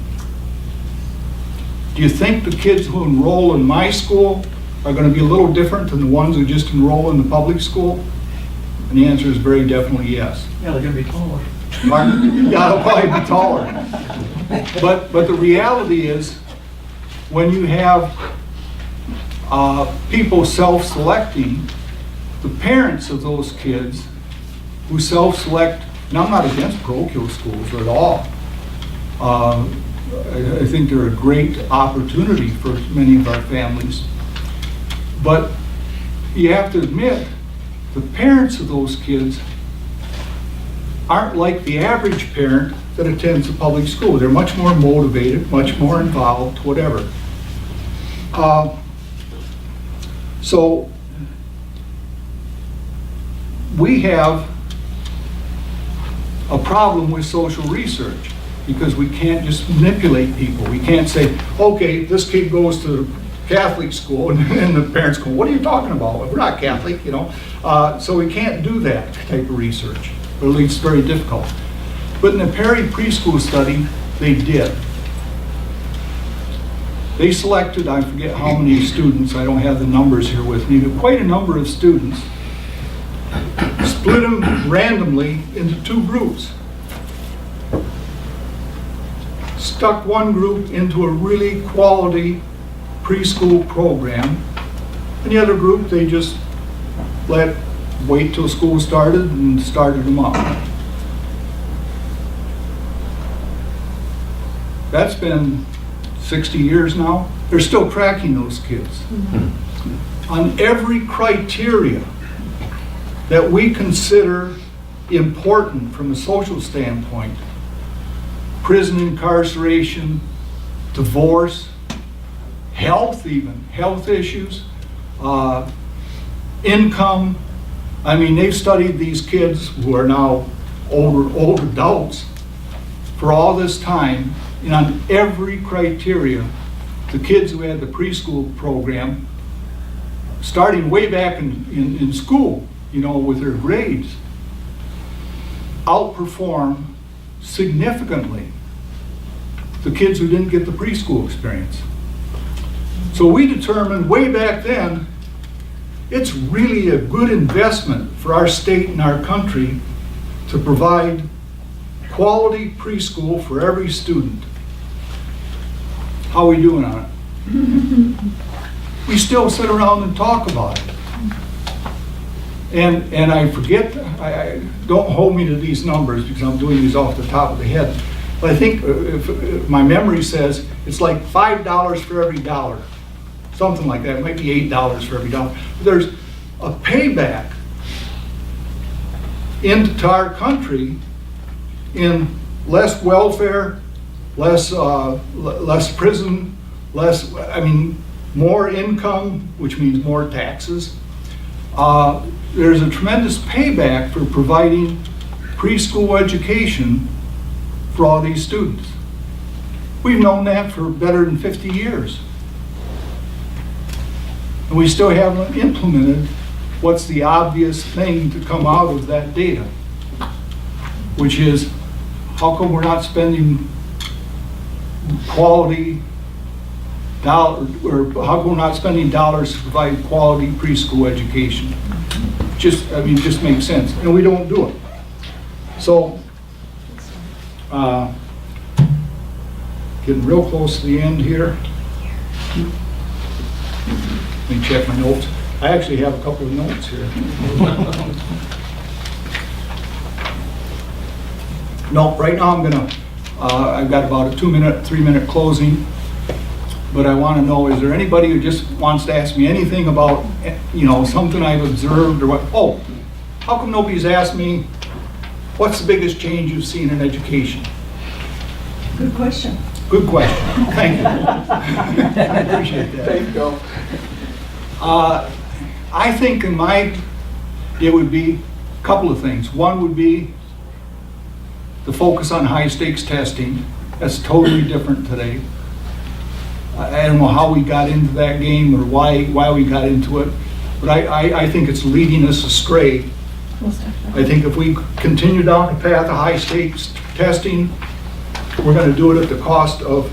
Do you think the kids who enroll in my school are going to be a little different than the ones who just enroll in the public school? And the answer is very definitely yes. Yeah, they're gonna be taller. Yeah, they'll probably be taller. But the reality is, when you have people self-selecting, the parents of those kids who self-select, and I'm not against parochial schools at all. I think they're a great opportunity for many of our families. But you have to admit, the parents of those kids aren't like the average parent that attends a public school. They're much more motivated, much more involved, whatever. So we have a problem with social research because we can't just manipulate people. We can't say, okay, this kid goes to Catholic school, and the parents go, what are you talking about? We're not Catholic, you know. So we can't do that type of research, or at least it's very difficult. But in the Perry Preschool Study, they did. They selected, I forget how many students, I don't have the numbers here with me, but quite a number of students, split them randomly into two groups. Stuck one group into a really quality preschool program, and the other group they just wait till school started and started them up. That's been 60 years now. They're still tracking those kids. On every criteria that we consider important from a social standpoint, prison incarceration, divorce, health even, health issues, income, I mean, they've studied these kids who are now older adults for all this time, and on every criteria, the kids who had the preschool program, starting way back in school, you know, with their grades, outperform significantly the kids who didn't get the preschool experience. So we determined way back then, it's really a good investment for our state and our country to provide quality preschool for every student. How are we doing on it? We still sit around and talk about it. And I forget, I don't hold me to these numbers because I'm doing these off the top of the head. But I think if my memory says it's like $5 for every dollar. Something like that. It might be $8 for every dollar. There's a payback into our country in less welfare, less prison, more income, which means more taxes. There's a tremendous payback for providing preschool education for all these students. We've known that for better than 50 years. And we still haven't implemented what's the obvious thing to come out of that data, which is, how come we're not spending quality dollars, or how come we're not spending dollars to provide quality preschool education? Just makes sense, and we don't do it. So, getting real close to the end here. Let me check my notes. I actually have a couple of notes here. No, right now I've got about a 3-minute closing, but I want to know, is there anybody who just wants to ask me anything about, something I've observed or what? Oh, how come nobody's asked me, what's the biggest change you've seen in education? Good question. Good question. Thank you. I appreciate that. Thank you. I think it would be a couple of things. One would be the focus on high stakes testing. That's totally different today. I don't know how we got into that game or why we got into it, but I think it's leading us astray. I think if we continue down the path of high stakes testing, we're going to do it at the cost of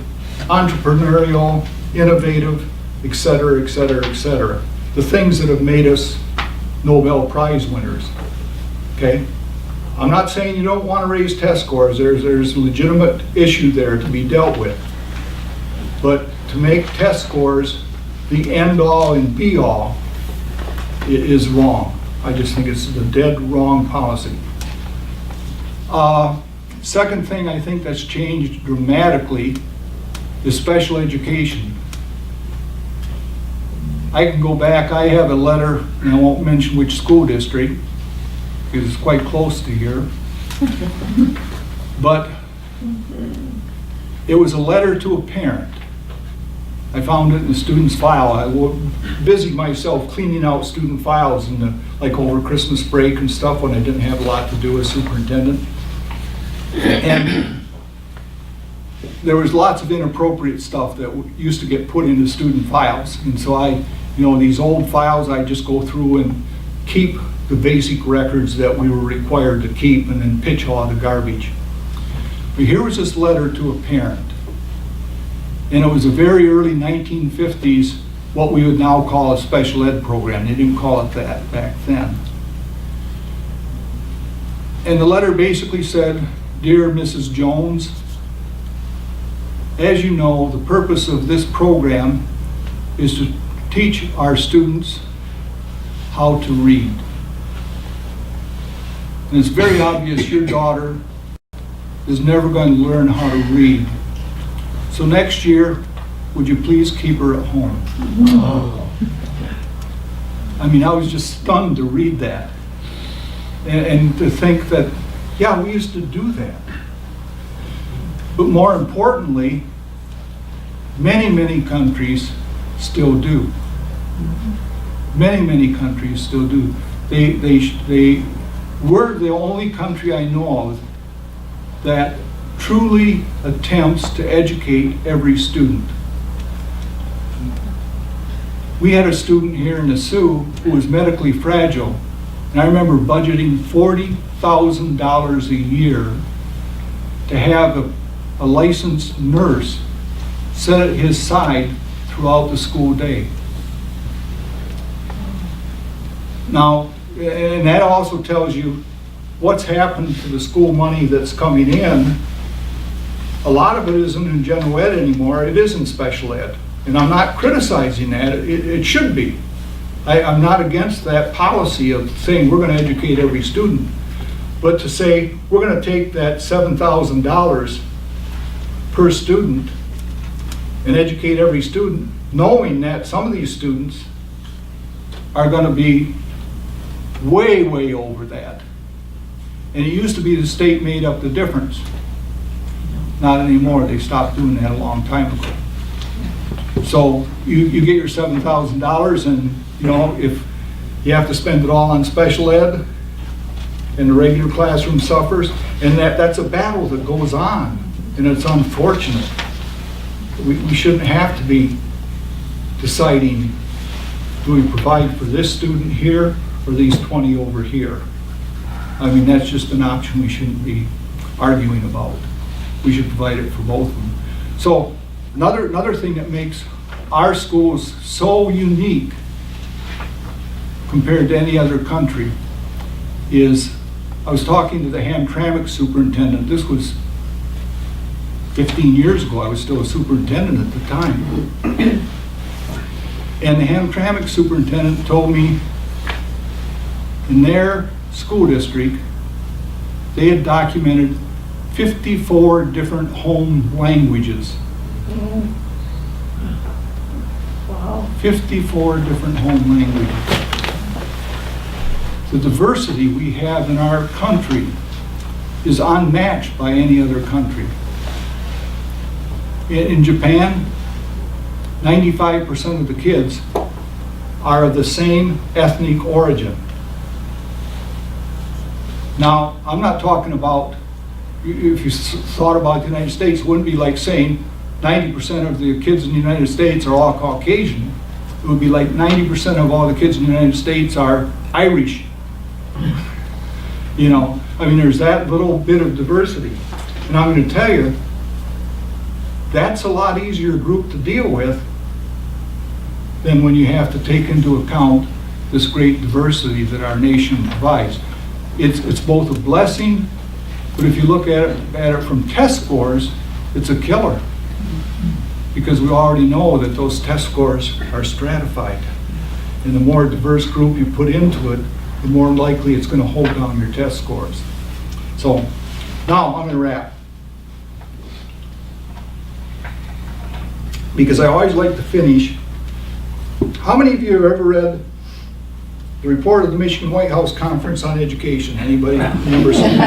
entrepreneurial, innovative, et cetera, et cetera, et cetera. The things that have made us Nobel Prize winners, okay? I'm not saying you don't want to raise test scores. There's a legitimate issue there to be dealt with. But to make test scores the end-all and be-all is wrong. I just think it's the dead wrong policy. Second thing I think that's changed dramatically is special education. I can go back, I have a letter, and I won't mention which school district, because it's quite close to here. But it was a letter to a parent. I found it in the student's file. I busied myself cleaning out student files like over Christmas break and stuff when I didn't have a lot to do as superintendent. And there was lots of inappropriate stuff that used to get put into student files. And so these old files, I just go through and keep the basic records that we were required to keep and then pitch all the garbage. But here was this letter to a parent. And it was a very early 1950s, what we would now call a special ed program. They didn't call it that back then. And the letter basically said, "Dear Mrs. Jones, as you know, the purpose of this program is to teach our students how to read. And it's very obvious your daughter is never going to learn how to read. So next year, would you please keep her at home?" I mean, I was just stunned to read that. And to think that, yeah, we used to do that. But more importantly, many, many countries still do. Many, many countries still do. we're the only country I know of that truly attempts to educate every student. We had a student here in the Sioux who was medically fragile, and I remember budgeting $40,000 a year to have a licensed nurse sit at his side throughout the school day. Now, and that also tells you what's happened to the school money that's coming in. A lot of it isn't in general ed anymore, it is in special ed. And I'm not criticizing that, it should be. I'm not against that policy of saying we're gonna educate every student. But to say we're gonna take that $7,000 per student and educate every student, knowing that some of these students are gonna be way, way over that. And it used to be the state made up the difference. Not anymore, they stopped doing that a long time ago. So you get your $7,000 and, you know, if you have to spend it all on special ed and the regular classroom suffers, and that's a battle that goes on, and it's unfortunate. We shouldn't have to be deciding, do we provide for this student here or these 20 over here? I mean, that's just an option we shouldn't be arguing about. We should provide it for both of them. So another thing that makes our schools so unique compared to any other country is, I was talking to the Hamtramck superintendent. This was 15 years ago. I was still a superintendent at the time. And the Hamtramck superintendent told me in their school district, they had documented 54 different home languages. Wow. 54 different home languages. The diversity we have in our country is unmatched by any other country. In Japan, 95% of the kids are of the same ethnic origin. Now, I'm not talking about, if you thought about the United States, it wouldn't be like saying 90% of the kids in the United States are all Caucasian. It would be like 90% of all the kids in the United States are Irish. You know, I mean, there's that little bit of diversity. And I'm going to tell you, that's a lot easier group to deal with than when you have to take into account this great diversity that our nation provides. It's both a blessing, but if you look at it from test scores, it's a killer. Because we already know that those test scores are stratified. And the more diverse group you put into it, the more likely it's going to hold down your test scores. So now I'm going to wrap. Because I always like to finish. How many of you have ever read the report of the Michigan White House Conference on Education? Anybody remember something?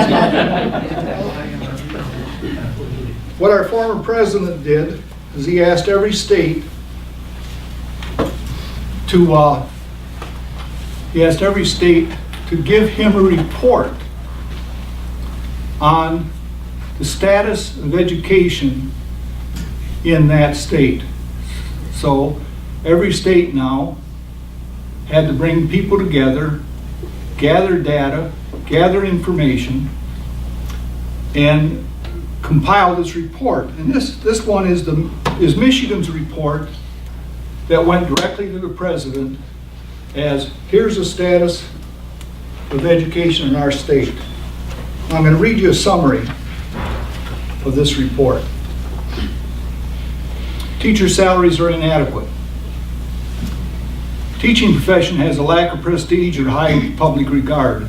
What our former president did is he asked every state to give him a report on the status of education in that state. So every state now had to bring people together, gather data, gather information, and compile this report. And this one is Michigan's report that went directly to the president as, here's the status of education in our state. I'm going to read you a summary of this report. Teacher salaries are inadequate. Teaching profession has a lack of prestige or high public regard.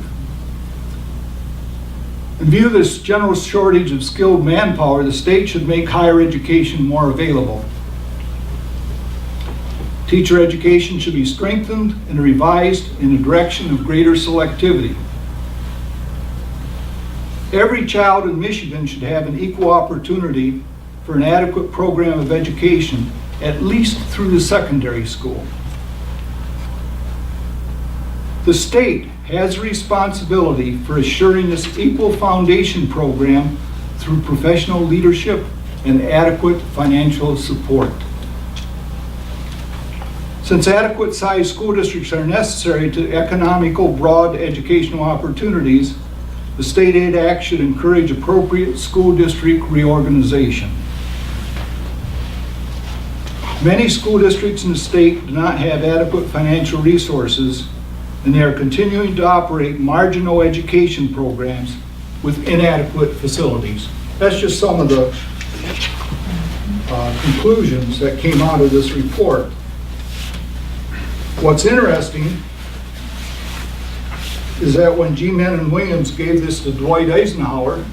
In view of this general shortage of skilled manpower, the state should make higher education more available. Teacher education should be strengthened and revised in the direction of greater selectivity. Every child in Michigan should have an equal opportunity for an adequate program of education, at least through the secondary school. The state has responsibility for assuring this equal foundation program through professional leadership and adequate financial support. Since adequate sized school districts are necessary to economical broad educational opportunities, the State Aid Act should encourage appropriate school district reorganization. Many school districts in the state do not have adequate financial resources, and they are continuing to operate marginal education programs with inadequate facilities. That's just some of the conclusions that came out of this report. What's interesting is that when G. Menon Williams gave this to Dwight Eisenhower,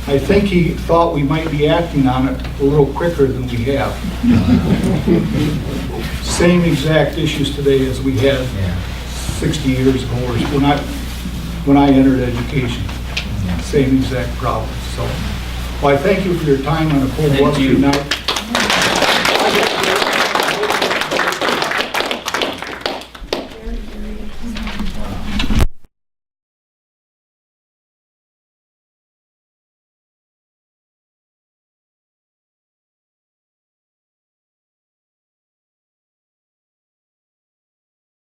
I think he thought we might be acting on it a little quicker than we have. Same exact issues today as we had 60 years ago, or when I entered education. Same exact problem. So, well, I thank you for your time on a cold, blustery night.